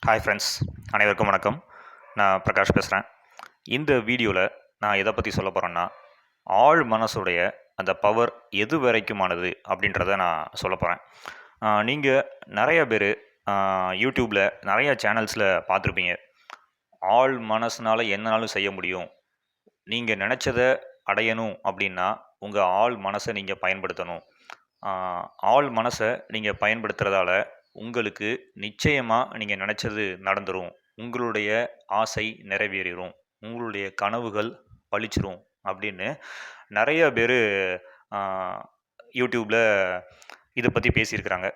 Hi friends, அனைவருக்கும் வணக்கம். நான் பிரகாஷ் பேசுகிறேன். இந்த வீடியோவில் நான் எதை பற்றி சொல்ல போகிறேன்னா, ஆழ் மனசுடைய அந்த பவர் எது வரைக்குமானது அப்படின்றத நான் சொல்ல போகிறேன். நீங்கள் நிறைய பேர் யூடியூப்பில் நிறைய சேனல்ஸில் பார்த்துருப்பீங்க. ஆழ் மனசுனால் என்னனாலும் செய்ய முடியும், நீங்கள் நினச்சதை அடையணும் அப்படின்னா உங்கள் ஆழ் மனசை நீங்கள் பயன்படுத்தணும். ஆழ் மனசை நீங்கள் பயன்படுத்துகிறதால உங்களுக்கு நிச்சயமாக நீங்கள் நினச்சது நடந்துடும், உங்களுடைய ஆசை நிறைவேறிடும், உங்களுடைய கனவுகள் பளிச்சிரும் அப்படின்னு நிறைய பேர் யூடியூப்பில் இதை பற்றி பேசியிருக்கிறாங்க.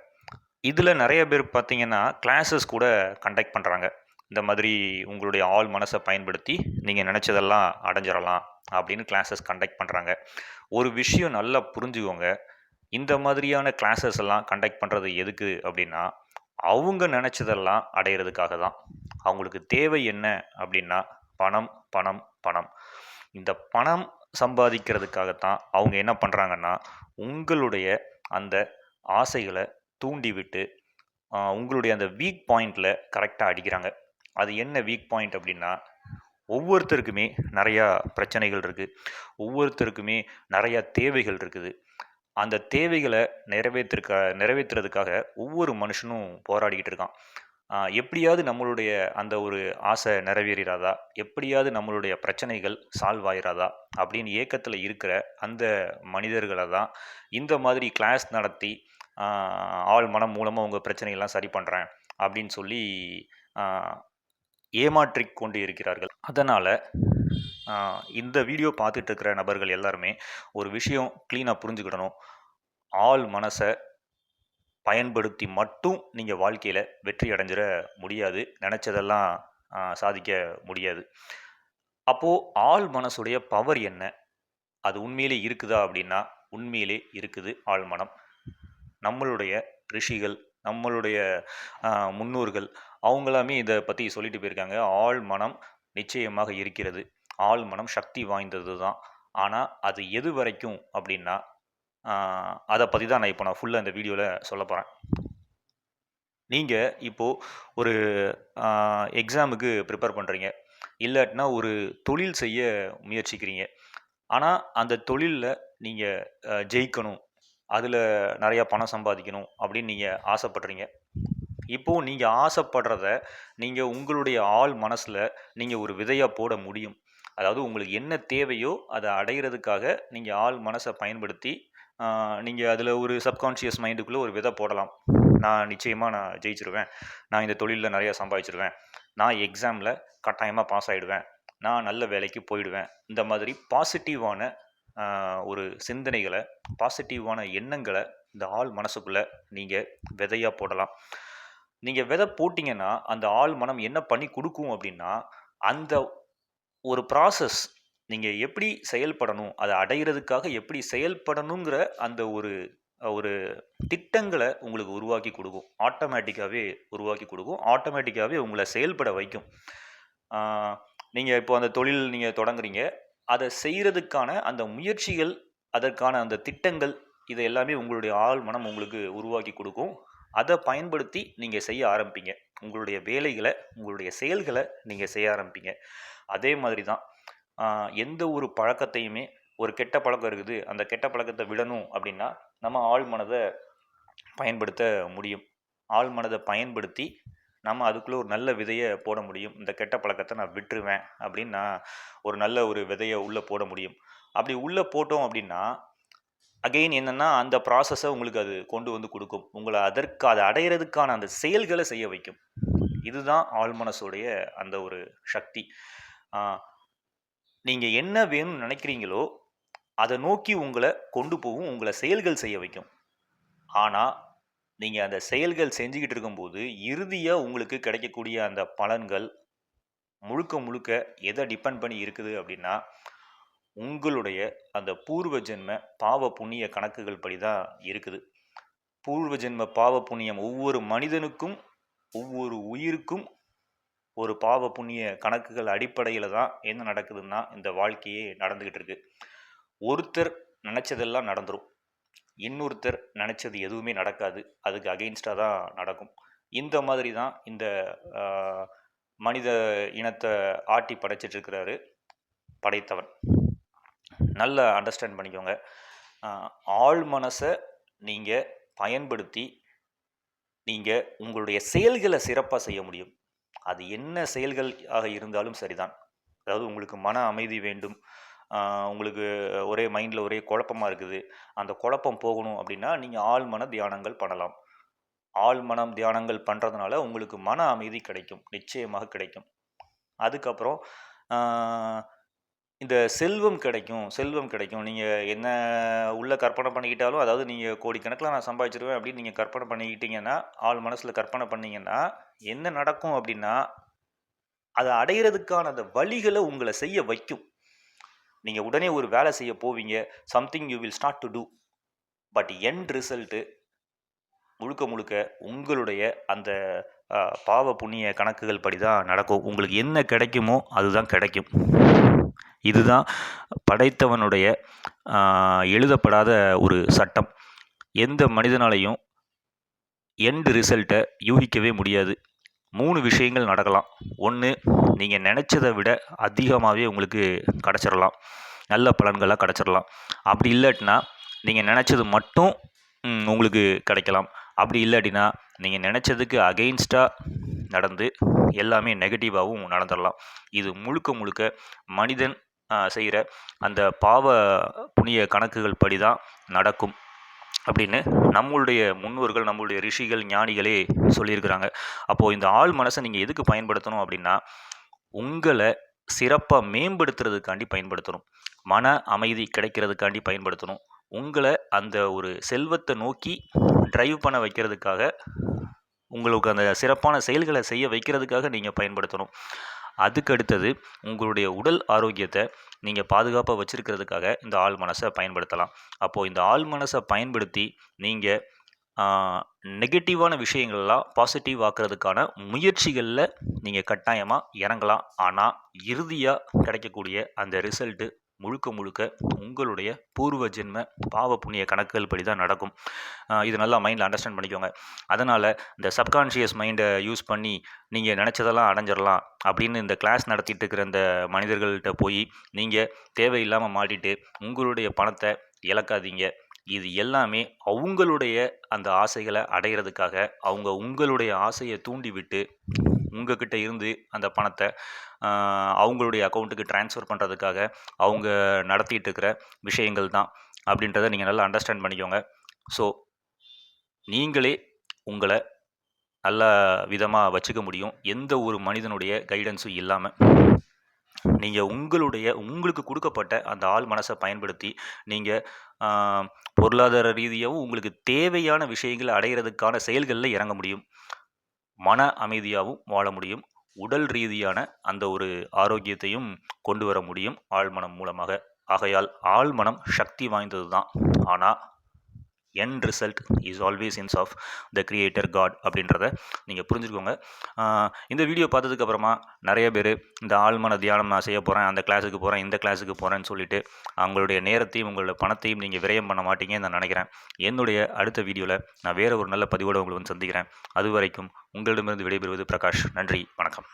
இதில் நிறைய பேர் பார்த்திங்கன்னா கிளாஸஸ் கூட கண்டக்ட் பண்ணுறாங்க. இந்த மாதிரி உங்களுடைய ஆள் மனசை பயன்படுத்தி நீங்கள் நினச்சதெல்லாம் அடைஞ்சிடலாம் அப்படின்னு கிளாஸஸ் கண்டக்ட் பண்ணுறாங்க. ஒரு விஷயம் நல்லா புரிஞ்சுக்கோங்க, இந்த மாதிரியான கிளாஸஸ் எல்லாம் கண்டக்ட் பண்ணுறது எதுக்கு அப்படின்னா, அவங்க நினச்சதெல்லாம் அடையிறதுக்காக தான். அவங்களுக்கு தேவை என்ன அப்படின்னா பணம் பணம் பணம். இந்த பணம் சம்பாதிக்கிறதுக்காகத்தான் அவங்க என்ன பண்ணுறாங்கன்னா, உங்களுடைய அந்த ஆசைகளை தூண்டிவிட்டு உங்களுடைய அந்த வீக் பாயிண்டில் கரெக்டாக அடிக்கிறாங்க. அது என்ன வீக் பாயிண்ட் அப்படின்னா, ஒவ்வொருத்தருக்குமே நிறையா பிரச்சனைகள் இருக்குது, ஒவ்வொருத்தருக்குமே நிறையா தேவைகள் இருக்குது. அந்த தேவைகளை நிறைவேற்றுறதுக்காக ஒவ்வொரு மனுஷனும் போராடிக்கிட்டு இருக்கான். எப்படியாவது நம்மளுடைய அந்த ஒரு ஆசை நிறைவேறாதா, எப்படியாவது நம்மளுடைய பிரச்சனைகள் சால்வ் ஆயிராதா அப்படின்னு ஏக்கத்தில் இருக்கிற அந்த மனிதர்களை தான் இந்த மாதிரி கிளாஸ் நடத்தி ஆள் மனம் மூலமாக உங்கள் பிரச்சனைகள்லாம் சரி பண்ணுறேன் அப்படின்னு சொல்லி ஏமாற்றிக் கொண்டு இருக்கிறார்கள். அதனால் இந்த வீடியோ பார்த்துட்டு இருக்கிற நபர்கள் எல்லாருமே ஒரு விஷயம் க்ளீனாக புரிஞ்சுக்கிடணும். ஆள் மனசை பயன்படுத்தி மட்டும் நீங்கள் வாழ்க்கையில் வெற்றி அடைஞ்சிட முடியாது, நினச்சதெல்லாம் சாதிக்க முடியாது. அப்போது ஆள் மனசுடைய பவர் என்ன, அது உண்மையிலே இருக்குதா அப்படின்னா உண்மையிலே இருக்குது. ஆள் மனம் நம்மளுடைய ரிஷிகள், நம்மளுடைய முன்னோர்கள் அவங்களாமே இதை பற்றி சொல்லிட்டு போயிருக்காங்க. ஆள் மனம் நிச்சயமாக இருக்கிறது, ஆள் மனம் சக்தி வாய்ந்தது தான். ஆனால் அது எது வரைக்கும் அப்படின்னா அதை பற்றி தான் நான் இப்போ ஃபுல்லாக இந்த வீடியோவில் சொல்ல போகிறேன். நீங்கள் இப்போது ஒரு எக்ஸாமுக்கு ப்ரிப்பேர் பண்ணுறீங்க, இல்லாட்டினா ஒரு தொழில் செய்ய முயற்சிக்கிறீங்க. ஆனால் அந்த தொழிலில் நீங்கள் ஜெயிக்கணும், அதில் நிறையா பணம் சம்பாதிக்கணும் அப்படின்னு நீங்கள் ஆசைப்படுறீங்க. இப்போது நீங்கள் ஆசைப்படுறத நீங்கள் உங்களுடைய ஆள் மனசில் நீங்கள் ஒரு விதையாக போட முடியும். அதாவது உங்களுக்கு என்ன தேவையோ அதை அடையிறதுக்காக நீங்கள் ஆள் மனசை பயன்படுத்தி நீங்கள் அதில் ஒரு சப்கான்ஷியஸ் மைண்டுக்குள்ளே ஒரு விதை போடலாம். நான் நிச்சயமாக ஜெயிச்சிருவேன், நான் இந்த தொழிலில் நிறையா சம்பாதிச்சிருவேன், நான் எக்ஸாமில் கட்டாயமாக பாஸ் ஆகிடுவேன், நான் நல்ல வேலைக்கு போயிடுவேன். இந்த மாதிரி பாசிட்டிவான ஒரு சிந்தனைகளை, பாசிட்டிவான எண்ணங்களை இந்த ஆள் மனசுக்குள்ளே நீங்கள் விதையாக போடலாம். நீங்கள் விதை போட்டிங்கன்னா அந்த ஆள் மனம் என்ன பண்ணி கொடுக்கும் அப்படின்னா, அந்த ஒரு ப்ராசஸ் நீங்கள் எப்படி செயல்படணும், அதை அடையிறதுக்காக எப்படி செயல்படணுங்கிற அந்த ஒரு ஒரு திட்டங்களை உங்களுக்கு உருவாக்கி கொடுக்கும். ஆட்டோமேட்டிக்காகவே உருவாக்கி கொடுக்கும், ஆட்டோமேட்டிக்காகவே உங்களை செயல்பட வைக்கும். நீங்கள் இப்போ அந்த தொழில் நீங்கள் தொடங்குறீங்க, அதை செய்கிறதுக்கான அந்த முயற்சிகள், அதற்கான அந்த திட்டங்கள், இதை எல்லாமே உங்களுடைய ஆள் மனம் உங்களுக்கு உருவாக்கி கொடுக்கும். அதை பயன்படுத்தி நீங்கள் செய்ய ஆரம்பிப்பீங்க. உங்களுடைய வேலைகளை, உங்களுடைய செயல்களை நீங்கள் செய்ய ஆரம்பிப்பீங்க. அதே மாதிரி தான் எந்த ஒரு பழக்கத்தையுமே, ஒரு கெட்ட பழக்கம் இருக்குது, அந்த கெட்ட பழக்கத்தை விடணும் அப்படின்னா நம்ம ஆள் மனதை பயன்படுத்த முடியும். ஆள் மனதை பயன்படுத்தி நம்ம அதுக்குள்ளே ஒரு நல்ல விதையை போட முடியும். இந்த கெட்ட பழக்கத்தை நான் விட்டுருவேன் அப்படின்னு நான் ஒரு நல்ல ஒரு விதையை உள்ளே போட முடியும். அப்படி உள்ளே போட்டோம் அப்படின்னா அகெயின் என்னென்னா, அந்த ப்ராசஸை உங்களுக்கு அது கொண்டு வந்து கொடுக்கும். உங்களை அதை அடையிறதுக்கான அந்த செயல்களை செய்ய வைக்கும். இதுதான் ஆள் மனசுடைய அந்த ஒரு சக்தி. நீங்கள் என்ன வேணும்னு நினைக்கிறீங்களோ அதை நோக்கி உங்களை கொண்டு போகும், உங்களை செயல்கள் செய்ய வைக்கும். ஆனால் நீங்கள் அந்த செயல்கள் செஞ்சுக்கிட்டு இருக்கும்போது இறுதியாக உங்களுக்கு கிடைக்கக்கூடிய அந்த பலன்கள் முழுக்க முழுக்க எதை டிபெண்ட் பண்ணி இருக்குது அப்படின்னா, உங்களுடைய அந்த பூர்வ ஜென்ம பாவ புண்ணிய கணக்குகள் படி தான் இருக்குது. பூர்வ ஜென்ம பாவ புண்ணியம் ஒவ்வொரு மனிதனுக்கும், ஒவ்வொரு உயிருக்கும் ஒரு பாவ புண்ணிய கணக்குகள் அடிப்படையில் தான் என்ன நடக்குதுன்னா இந்த வாழ்க்கையே நடந்துக்கிட்டு இருக்கு. ஒருத்தர் நினச்சதெல்லாம் நடந்துடும், இன்னொருத்தர் நினச்சது எதுவுமே நடக்காது, அதுக்கு அகெயின்ஸ்டாக தான் நடக்கும். இந்த மாதிரி தான் இந்த மனித இனத்தை ஆட்டி படைச்சிட்ருக்கிறாரு படைத்தவன். நல்லா அண்டர்ஸ்டாண்ட் பண்ணிக்கோங்க. ஆழ் மனசை நீங்கள் பயன்படுத்தி நீங்கள் உங்களுடைய செயல்களை சிறப்பாக செய்ய முடியும். அது என்ன செயல்கள் ஆக இருந்தாலும் சரிதான். அதாவது உங்களுக்கு மன அமைதி வேண்டும், உங்களுக்கு ஒரே மைண்டில் ஒரே குழப்பமாக இருக்குது, அந்த குழப்பம் போகணும் அப்படின்னா நீங்கள் ஆழ்மன தியானங்கள் பண்ணலாம். ஆழ்மனம் தியானங்கள் பண்ணுறதுனால உங்களுக்கு மன அமைதி கிடைக்கும், நிச்சயமாக கிடைக்கும். அதுக்கப்புறம் இந்த செல்வம் கிடைக்கும். நீங்கள் என்ன உள்ள கற்பனை பண்ணிக்கிட்டாலும், அதாவது நீங்கள் கோடிக்கணக்கில் நான் சம்பாதிச்சிருவேன் அப்படின்னு நீங்கள் கற்பனை பண்ணிக்கிட்டீங்கன்னா, ஆள் மனசில் கற்பனை பண்ணீங்கன்னா என்ன நடக்கும் அப்படின்னா, அதை அடையிறதுக்கான அந்த வழிகளை உங்களை செய்ய வைக்கும். நீங்கள் உடனே ஒரு வேலை செய்ய போவீங்க, something you will start to do. But end result முழுக்க உங்களுடைய அந்த பாவ புண்ணிய கணக்குகள் படி தான் நடக்கும். உங்களுக்கு என்ன கிடைக்குமோ அதுதான் கிடைக்கும். இதுதான் படைத்தவனுடைய எழுதப்படாத ஒரு சட்டம். எந்த மனிதனாலையும் எண்ட் ரிசல்ட்டை யூகிக்கவே முடியாது. 3 விஷயங்கள் நடக்கலாம். ஒன்று, நீங்கள் நினச்சதை விட அதிகமாகவே உங்களுக்கு கிடச்சிடலாம், நல்ல பலன்களாக கிடச்சிடலாம். அப்படி இல்லாட்டினா நீங்கள் நினச்சது மட்டும் உங்களுக்கு கிடைக்கலாம். அப்படி இல்லாட்டினா நீங்கள் நினச்சதுக்கு அகெயின்ஸ்டாக நடந்து எல்லாமே நெகட்டிவாகவும் நடந்துடலாம். இது முழுக்க மனிதன் செய்கிற அந்த பாவ புண்ணிய கணக்குகள் படி தான் நடக்கும் அப்படின்னு நம்மளுடைய முன்னோர்கள், நம்மளுடைய ரிஷிகள், ஞானிகளே சொல்லியிருக்கிறாங்க. அப்போது இந்த ஆழ் மனசை நீங்கள் எதுக்கு பயன்படுத்தணும் அப்படின்னா, உங்களை சிறப்பாக மேம்படுத்துறதுக்காண்டி பயன்படுத்தணும், மன அமைதி கிடைக்கிறதுக்காண்டி பயன்படுத்தணும், உங்களை அந்த ஒரு செல்வத்தை நோக்கி ட்ரைவ் பண்ண வைக்கிறதுக்காக, உங்களுக்கு அந்த சிறப்பான செயல்களை செய்ய வைக்கிறதுக்காக நீங்கள் பயன்படுத்தணும். அதுக்கு அடுத்தது உங்களுடைய உடல் ஆரோக்கியத்தை நீங்கள் பாதுகாப்பாக வச்சுருக்கிறதுக்காக இந்த ஆழ் மனசை பயன்படுத்தலாம். அப்போது இந்த ஆழ் மனசை பயன்படுத்தி நீங்கள் நெகட்டிவான விஷயங்கள்லாம் பாசிட்டிவ் ஆக்கிறதுக்கான முயற்சிகளில் நீங்கள் கட்டாயமாக இறங்கலாம். ஆனால் இறுதியாக கிடைக்கக்கூடிய அந்த ரிசல்ட்டு முழுக்க உங்களுடைய பூர்வ ஜென்ம பாவ புண்ணிய கணக்குகள் படி தான் நடக்கும். இது நல்லா மைண்டில் அண்டர்ஸ்டாண்ட் பண்ணிக்கோங்க. அதனால் இந்த சப்கான்ஷியஸ் மைண்டை யூஸ் பண்ணி நீங்கள் நினச்சதெல்லாம் அடைஞ்சிடலாம் அப்படின்னு இந்த கிளாஸ் நடத்திட்டு இருக்கிற இந்த மனிதர்கள்ட்ட போய் நீங்கள் தேவையில்லாமல் மாட்டிட்டு உங்களுடைய பணத்தை இழக்காதீங்க. இது எல்லாமே அவங்களுடைய அந்த ஆசைகளை அடையிறதுக்காக, அவங்க உங்களுடைய ஆசையை தூண்டி விட்டு உங்ககிட்ட இருந்து அந்த பணத்தை அவங்களுடைய அக்கௌண்ட்டுக்கு ட்ரான்ஸ்ஃபர் பண்ணுறதுக்காக அவங்க நடத்திட்டு இருக்கிற விஷயங்கள் தான் அப்படின்றத நீங்கள் நல்லா அண்டர்ஸ்டாண்ட் பண்ணிக்கோங்க. ஸோ நீங்களே உங்களை நல்ல விதமாக வச்சுக்க முடியும், எந்த ஒரு மனிதனுடைய கைடன்ஸும் இல்லாமல். நீங்கள் உங்களுக்கு கொடுக்கப்பட்ட அந்த ஆழ் மனசை பயன்படுத்தி நீங்கள் பொருளாதார ரீதியாகவும் உங்களுக்கு தேவையான விஷயங்களை அடையிறதுக்கான செயல்களில் இறங்க முடியும், மன அமைதியாகவும் வாழ முடியும், உடல் ரீதியான அந்த ஒரு ஆரோக்கியத்தையும் கொண்டு வர முடியும் ஆழ்மனம் மூலமாக. ஆகையால் ஆழ்மனம் சக்தி வாய்ந்தது தான். ஆனால் end result is always ins of the creator God அப்படின்றத நீங்கள் புரிஞ்சுக்கோங்க. இந்த வீடியோ பார்த்ததுக்கப்புறமா நிறைய பேர் இந்த ஆழ்மன தியானம் நான் செய்ய போகிறேன், அந்த கிளாஸுக்கு போகிறேன், இந்த கிளாஸுக்கு போகிறேன்னு சொல்லிட்டு அவங்களுடைய நேரத்தையும் உங்களோட பணத்தையும் நீங்கள் விரயம் பண்ண மாட்டீங்கன்னு நான் நினைக்கிறேன். என்னுடைய அடுத்த வீடியோவில் நான் வேறு ஒரு நல்ல பதிவோடு உங்களை வந்து சந்திக்கிறேன். அது வரைக்கும் உங்களிடமிருந்து விடைபெறுவது பிரகாஷ். நன்றி, வணக்கம்.